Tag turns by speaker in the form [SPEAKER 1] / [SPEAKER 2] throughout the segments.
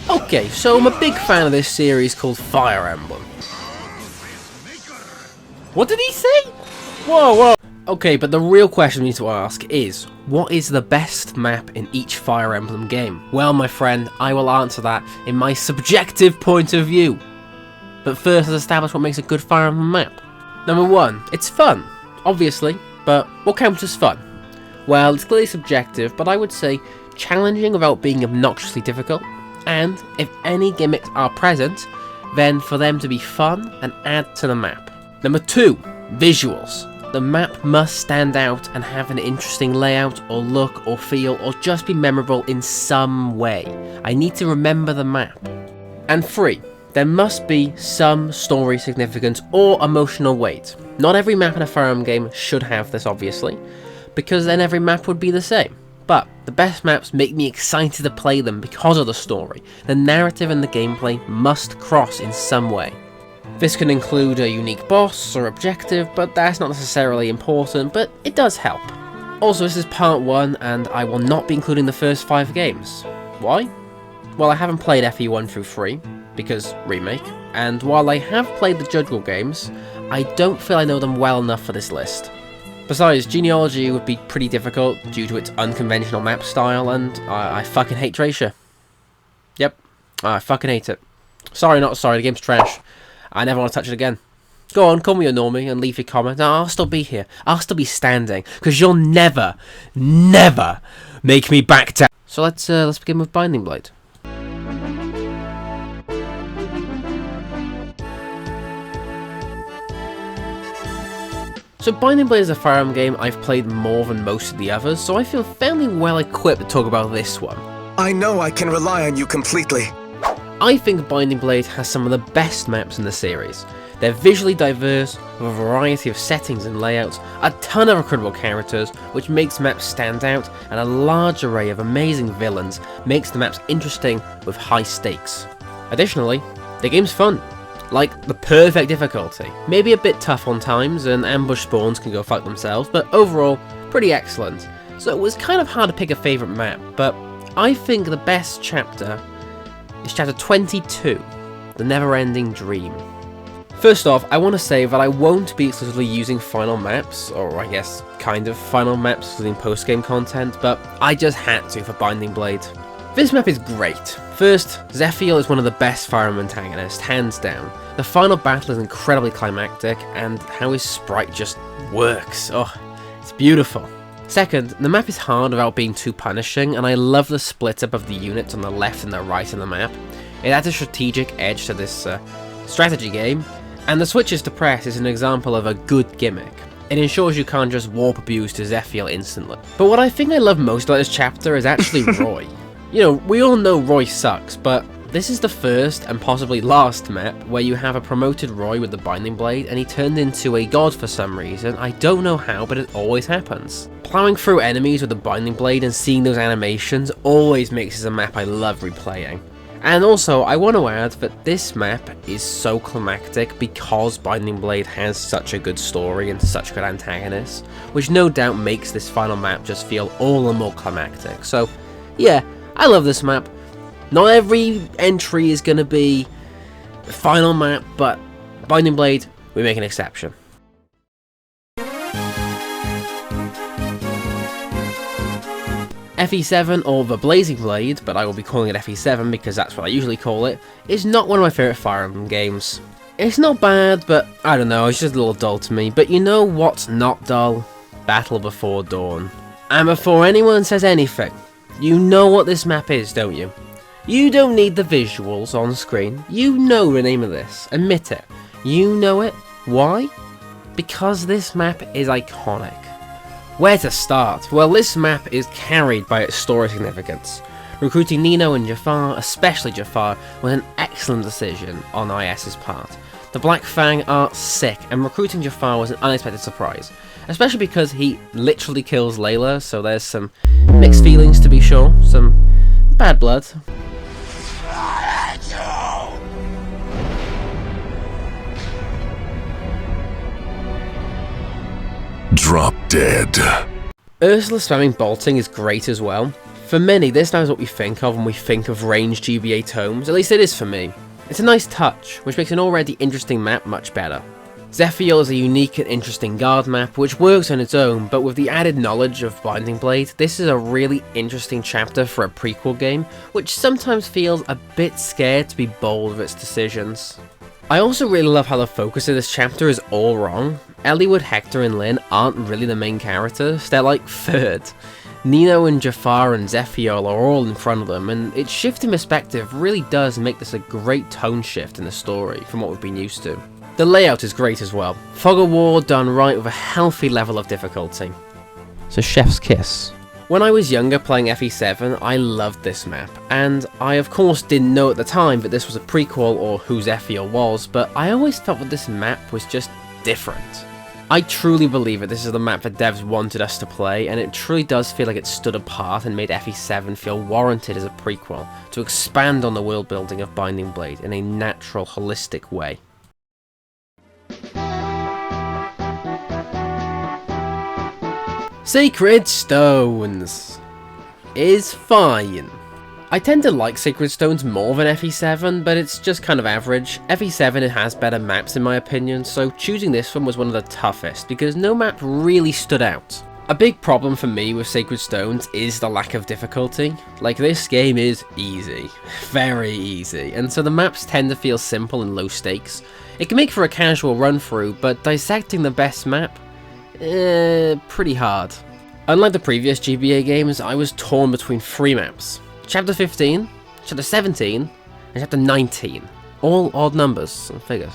[SPEAKER 1] Okay, so I'm a big fan of this series called Fire Emblem. What did he say? Whoa, whoa. Okay, but the real question we need to ask is, what is the best map in each Fire Emblem game? Well, my friend, I will answer that in my subjective point of view. But first, let's establish what makes a good Fire Emblem map. Number 1, it's fun, obviously, but what counts as fun? Well, it's clearly subjective, but I would say challenging without being obnoxiously difficult, and if any gimmicks are present, then for them to be fun and add to the map. Number 2, visuals. The map must stand out and have an interesting layout or look or feel or just be memorable in some way. I need to remember the map. And 3, there must be some story significance or emotional weight. Not every map in a Fire Emblem game should have this, obviously, because then every map would be the same. But the best maps make me excited to play them because of the story. The narrative and the gameplay must cross in some way. This can include a unique boss or objective, but that's not necessarily important, but it does help. Also, this is part 1, and I will not be including the first 5 games. Why? Well, I haven't played FE1 through 3, because remake, and while I have played the Judgewell games, I don't feel I know them well enough for this list. Besides, Genealogy would be pretty difficult due to its unconventional map style, and I fucking hate Tracer. Yep, I fucking hate it. Sorry, not sorry, the game's trash. I never want to touch it again. Go on, call me a normie and leave your comment. I'll still be here. I'll still be standing, because you'll never, never make me back down. So let's begin with Binding Blade. So Binding Blade is a Fire Emblem game I've played more than most of the others, so I feel fairly well equipped to talk about this one.
[SPEAKER 2] I know I can rely on you completely.
[SPEAKER 1] I think Binding Blade has some of the best maps in the series. They're visually diverse, with a variety of settings and layouts, a ton of recruitable characters, which makes maps stand out, and a large array of amazing villains makes the maps interesting with high stakes. Additionally, the game's fun. Like, the perfect difficulty. Maybe a bit tough on times, and ambush spawns can go fuck themselves, but overall, pretty excellent. So it was kind of hard to pick a favourite map, but I think the best chapter is chapter 22, The Never-Ending Dream. First off, I want to say that I won't be exclusively using final maps, or I guess, kind of final maps including post-game content, but I just had to for Binding Blade. This map is great. First, Zephiel is one of the best Fire Emblem antagonists, hands down. The final battle is incredibly climactic, and how his sprite just works. Oh, it's beautiful. Second, the map is hard without being too punishing, and I love the split up of the units on the left and the right of the map. It adds a strategic edge to this strategy game, and the switches to press is an example of a good gimmick. It ensures you can't just warp abuse to Zephiel instantly. But what I think I love most about this chapter is actually Roy. You know, we all know Roy sucks, but this is the first and possibly last map where you have a promoted Roy with the Binding Blade and he turned into a god for some reason. I don't know how, but it always happens. Plowing through enemies with the Binding Blade and seeing those animations always makes this a map I love replaying. And also, I want to add that this map is so climactic because Binding Blade has such a good story and such good antagonists, which no doubt makes this final map just feel all the more climactic. So, yeah, I love this map. Not every entry is going to be the final map, but Binding Blade, we make an exception. FE7, or the Blazing Blade, but I will be calling it FE7 because that's what I usually call it, is not one of my favourite Fire Emblem games. It's not bad, but I don't know, it's just a little dull to me. But you know what's not dull? Battle Before Dawn. And before anyone says anything, you know what this map is, don't you? You don't need the visuals on screen. You know the name of this. Admit it. You know it. Why? Because this map is iconic. Where to start? Well, this map is carried by its story significance. Recruiting Nino and Jafar, especially Jafar, was an excellent decision on IS's part. The Black Fang are sick, and recruiting Jafar was an unexpected surprise. Especially because he literally kills Layla, so there's some mixed feelings to be sure, some bad blood.
[SPEAKER 2] Drop dead.
[SPEAKER 1] Ursula spamming bolting is great as well. For many, this now is what we think of when we think of ranged GBA tomes, at least it is for me. It's a nice touch, which makes an already interesting map much better. Zephyr is a unique and interesting guard map, which works on its own, but with the added knowledge of Binding Blade, this is a really interesting chapter for a prequel game, which sometimes feels a bit scared to be bold with its decisions. I also really love how the focus of this chapter is all wrong. Eliwood, Hector and Lyn aren't really the main characters, they're like third. Nino and Jafar and Zephyr are all in front of them, and its shift in perspective really does make this a great tone shift in the story from what we've been used to. The layout is great as well. Fog of War done right with a healthy level of difficulty. So Chef's Kiss. When I was younger playing FE7, I loved this map, and I of course didn't know at the time that this was a prequel or who Zephyr was, but I always felt that this map was just different. I truly believe that this is the map that devs wanted us to play, and it truly does feel like it stood apart and made FE7 feel warranted as a prequel, to expand on the world building of Binding Blade in a natural, holistic way. Sacred Stones is fine. I tend to like Sacred Stones more than FE7, but it's just kind of average. FE7 it has better maps in my opinion, so choosing this one was one of the toughest because no map really stood out. A big problem for me with Sacred Stones is the lack of difficulty. Like, this game is easy, very easy, and so the maps tend to feel simple and low stakes. It can make for a casual run through, but dissecting the best map? Pretty hard. Unlike the previous GBA games, I was torn between 3 maps. Chapter 15, Chapter 17, and Chapter 19. All odd numbers and figures.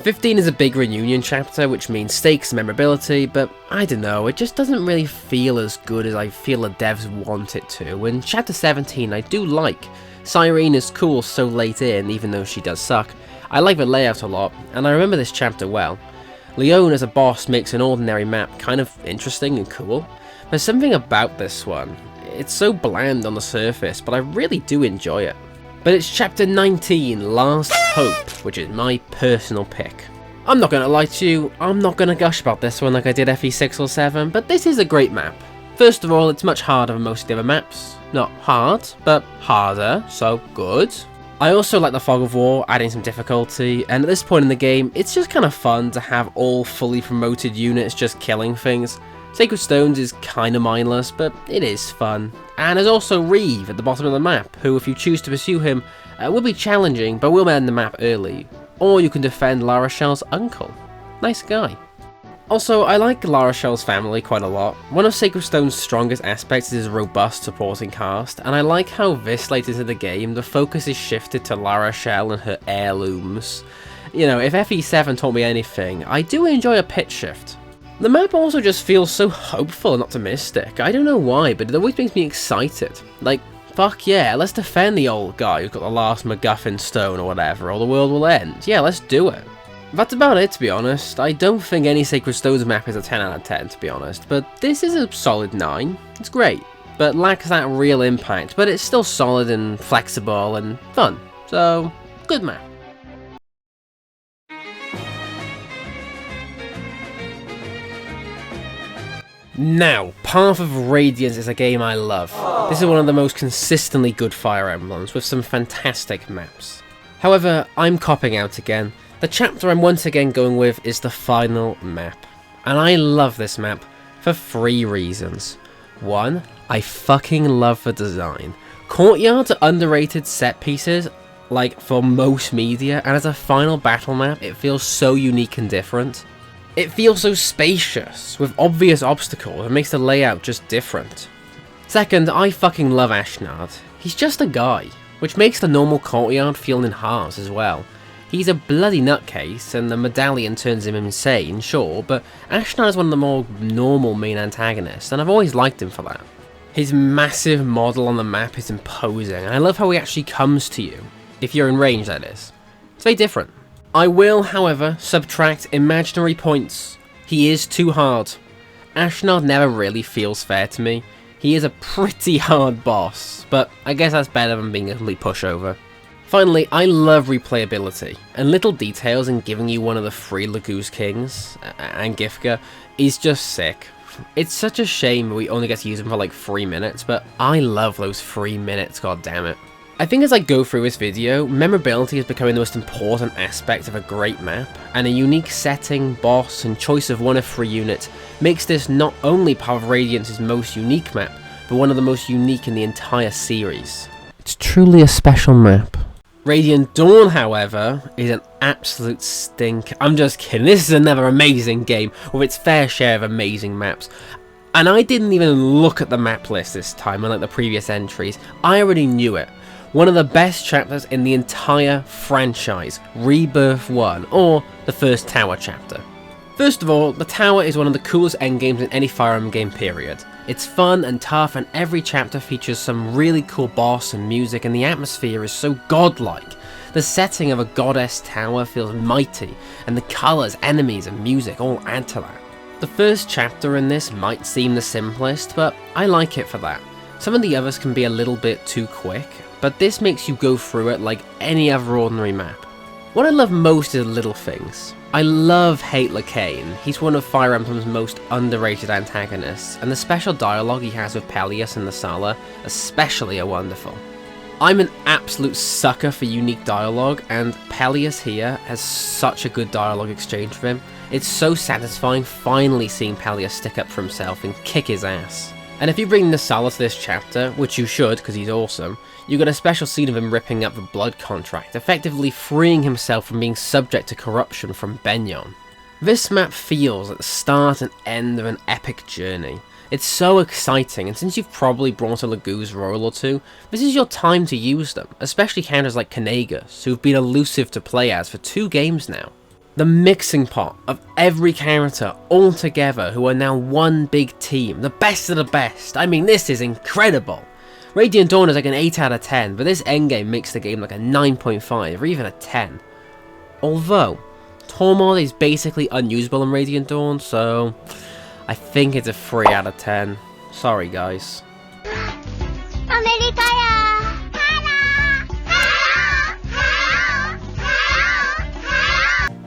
[SPEAKER 1] 15 is a big reunion chapter, which means stakes and memorability, but I don't know, it just doesn't really feel as good as I feel the devs want it to, and Chapter 17 I do like. Cyrene is cool so late in, even though she does suck. I like the layout a lot, and I remember this chapter well. Leon as a boss makes an ordinary map kind of interesting and cool. There's something about this one. It's so bland on the surface, but I really do enjoy it. But it's Chapter 19, Last Hope, which is my personal pick. I'm not gonna lie to you, I'm not gonna gush about this one like I did FE6 or 7, but this is a great map. First of all, it's much harder than most of the other maps. Not hard, but harder, so good. I also like the Fog of War, adding some difficulty, and at this point in the game, it's just kind of fun to have all fully promoted units just killing things. Sacred Stones is kind of mindless, but it is fun. And there's also Reeve at the bottom of the map, who if you choose to pursue him, will be challenging, but will end the map early. Or you can defend La Rochelle's uncle. Nice guy. Also, I like La Rochelle's family quite a lot. One of Sacred Stone's strongest aspects is his robust supporting cast, and I like how this late into the game, the focus is shifted to La Rochelle and her heirlooms. You know, if FE7 taught me anything, I do enjoy a pitch shift. The map also just feels so hopeful and optimistic. I don't know why, but it always makes me excited. Like, fuck yeah, let's defend the old guy who's got the last MacGuffin stone or whatever, or the world will end. Yeah, let's do it. That's about it, to be honest. I don't think any Sacred Stones map is a 10 out of 10, to be honest, but this is a solid 9. It's great, but lacks that real impact, but it's still solid and flexible and fun. So, good map. Now, Path of Radiance is a game I love. This is one of the most consistently good Fire Emblems, with some fantastic maps. However, I'm copping out again. The chapter I'm once again going with is the final map. And I love this map for 3 reasons. 1, I fucking love the design. Courtyards are underrated set pieces, like for most media, and as a final battle map, it feels so unique and different. It feels so spacious, with obvious obstacles, and makes the layout just different. Second, I fucking love Ashnard. He's just a guy, which makes the normal courtyard feel enhanced as well. He's a bloody nutcase, and the medallion turns him insane, sure, but Ashnard is one of the more normal main antagonists, and I've always liked him for that. His massive model on the map is imposing, and I love how he actually comes to you, if you're in range that is. It's very different. I will, however, subtract imaginary points. He is too hard. Ashnard never really feels fair to me. He is a pretty hard boss, but I guess that's better than being a complete pushover. Finally, I love replayability, and little details in giving you one of the 3 Laguz Kings, and Gifka, is just sick. It's such a shame we only get to use them for like 3 minutes, but I love those 3 minutes, god damn it. I think as I go through this video, memorability is becoming the most important aspect of a great map, and a unique setting, boss, and choice of one of 3 units makes this not only part of Radiance's most unique map, but one of the most unique in the entire series. It's truly a special map. Radiant Dawn, however, is an absolute stink. I'm just kidding, this is another amazing game with its fair share of amazing maps. And I didn't even look at the map list this time, unlike the previous entries. I already knew it. One of the best chapters in the entire franchise, Rebirth 1, or the first Tower chapter. First of all, the Tower is one of the coolest endgames in any Fire Emblem game period. It's fun and tough, and every chapter features some really cool boss and music, and the atmosphere is so godlike. The setting of a goddess tower feels mighty, and the colours, enemies, and music all add to that. The first chapter in this might seem the simplest, but I like it for that. Some of the others can be a little bit too quick, but this makes you go through it like any other ordinary map. What I love most is little things. I love Hatler Kane. He's one of Fire Emblem's most underrated antagonists, and the special dialogue he has with Peleus and the Sala especially are wonderful. I'm an absolute sucker for unique dialogue, and Peleus here has such a good dialogue exchange with him. It's so satisfying finally seeing Peleus stick up for himself and kick his ass. And if you bring the Sala to this chapter, which you should because he's awesome, you got a special scene of him ripping up the blood contract, effectively freeing himself from being subject to corruption from Benyon. This map feels like the start and end of an epic journey. It's so exciting, and since you've probably brought a Laguz Royal or 2, this is your time to use them, especially characters like Kanegas, who've been elusive to play as for 2 games now. The mixing pot of every character all together who are now one big team, the best of the best. I mean, this is incredible. Radiant Dawn is like an 8 out of 10, but this endgame makes the game like a 9.5 or even a 10. Although, Tormod is basically unusable in Radiant Dawn, so I think it's a 3 out of 10. Sorry guys.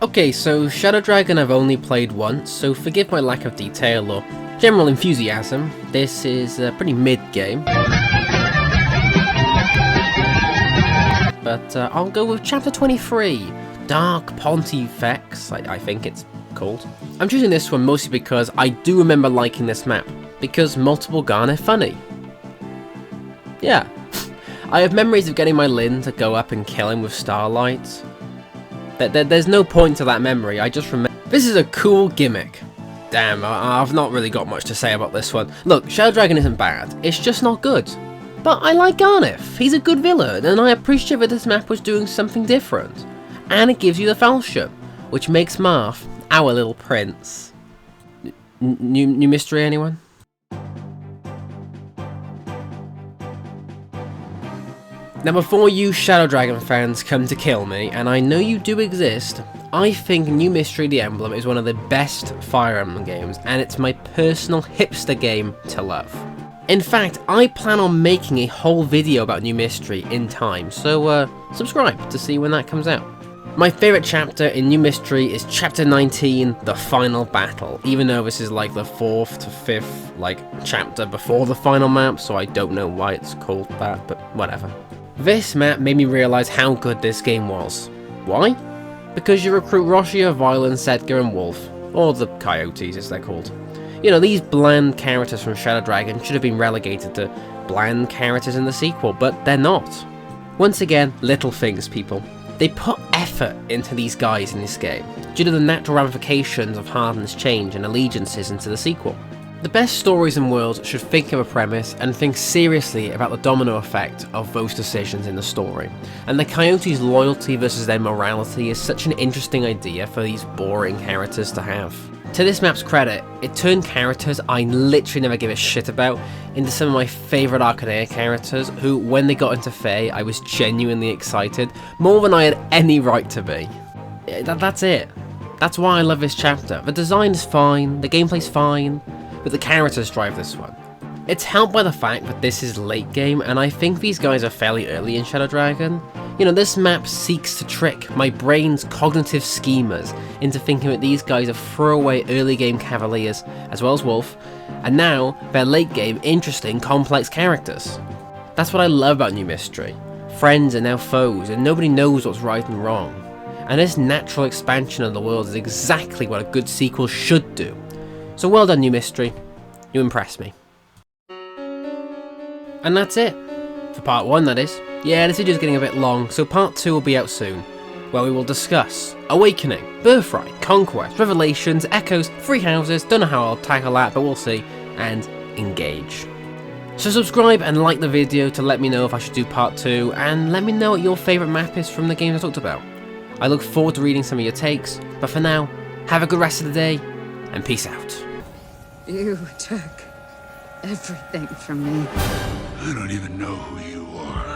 [SPEAKER 1] Okay, so Shadow Dragon I've only played once, so forgive my lack of detail or general enthusiasm. This is a pretty mid-game. But I'll go with Chapter 23, Dark Pontifex, I think it's called. I'm choosing this one mostly because I do remember liking this map, because multiple Garn are funny. Yeah, I have memories of getting my Lyn to go up and kill him with Starlight. There's no point to that memory, I just remember. This is a cool gimmick. Damn, I've not really got much to say about this one. Look, Shadow Dragon isn't bad, it's just not good. But I like Garneth, he's a good villain, and I appreciate that this map was doing something different. And it gives you the Fellowship, which makes Marth our little prince. New mystery, anyone? Now before you Shadow Dragon fans come to kill me, and I know you do exist, I think New Mystery The Emblem is one of the best Fire Emblem games, and it's my personal hipster game to love. In fact, I plan on making a whole video about New Mystery in time, so subscribe to see when that comes out. My favourite chapter in New Mystery is Chapter 19, The Final Battle, even though this is like the 4th to 5th chapter before the final map, so I don't know why it's called that, but whatever. This map made me realise how good this game was. Why? Because you recruit Roshia, Violence, Sedgar and Wolf, or the Coyotes as they're called. You know, these bland characters from Shadow Dragon should have been relegated to bland characters in the sequel, but they're not. Once again, little things, people. They put effort into these guys in this game, due to the natural ramifications of Harden's change and allegiances into the sequel. The best stories and worlds should think of a premise and think seriously about the domino effect of those decisions in the story, and the Coyotes' loyalty versus their morality is such an interesting idea for these boring characters to have. To this map's credit, it turned characters I literally never give a shit about into some of my favourite Arcanea characters who, when they got into Fae, I was genuinely excited, more than I had any right to be. That's it. That's why I love this chapter. The design is fine, the gameplay's fine, but the characters drive this one. It's helped by the fact that this is late game, and I think these guys are fairly early in Shadow Dragon. You know, this map seeks to trick my brain's cognitive schemas into thinking that these guys are throwaway early game cavaliers, as well as Wolf, and now they're late game interesting, complex characters. That's what I love about New Mystery. Friends are now foes, and nobody knows what's right and wrong. And this natural expansion of the world is exactly what a good sequel should do. So well done, New Mystery. You impressed me. And that's it. For part 1, that is. Yeah, this video's getting a bit long, so part 2 will be out soon, where we will discuss Awakening, Birthright, Conquest, Revelations, Echoes, Three Houses, don't know how I'll tackle that, but we'll see, and Engage. So subscribe and like the video to let me know if I should do part 2, and let me know what your favourite map is from the games I talked about. I look forward to reading some of your takes, but for now, have a good rest of the day, and peace out.
[SPEAKER 3] You took everything from me.
[SPEAKER 4] I don't even know who you are.